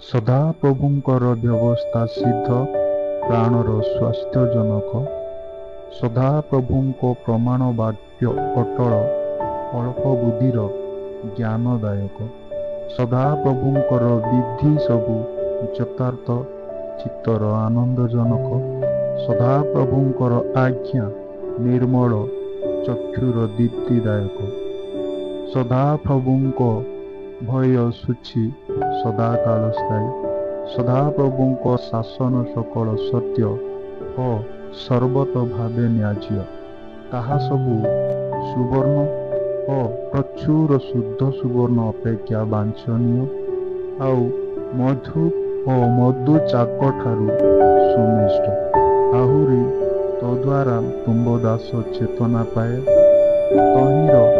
ସଦାପ୍ରଭୁଙ୍କର ବ୍ୟବସ୍ଥା ସିଦ୍ଧ, ପ୍ରାଣର ସ୍ୱାସ୍ଥ୍ୟଜନକ। ସଦାପ୍ରଭୁଙ୍କ ପ୍ରମାଣ ବାକ୍ୟ ଅଟଳ, ଅଳ୍ପ ବୁଦ୍ଧିର ଜ୍ଞାନଦାୟକ। ସଦାପ୍ରଭୁଙ୍କର ବିଧି ସବୁ ଯଥାର୍ଥ, ଚିତ୍ତର ଆନନ୍ଦଜନକ। ସଦାପ୍ରଭୁଙ୍କର ଆଜ୍ଞା ନିର୍ମଳ, ଚକ୍ଷୁର ଦୀପ୍ତିଦାୟକ। ସଦାପ୍ରଭୁଙ୍କ ଭୟ ସୂଚି, ସଦାକାଳ ସ୍ଥାୟୀ। ସଦାପ୍ରଭୁଙ୍କ ଶାସନ ସକଳ ସତ୍ୟ ଓ ସର୍ବତ ଭାବେ ନ୍ୟାଯ୍ୟ। ତାହା ସବୁ ସୁବର୍ଣ୍ଣ ଓ ପ୍ରଚୁର ଶୁଦ୍ଧ ସୁବର୍ଣ୍ଣ ଅପେକ୍ଷା ବାଞ୍ଛନୀୟ, ଆଉ ମଧୁ ଓ ମଧୁଚାକଠାରୁ ସୁମିଷ୍ଟ। ଆହୁରି ତଦ୍ୱାରା ତୁମ୍ଭ ଦାସ ଚେତନା ପାଏ। ତହିଁର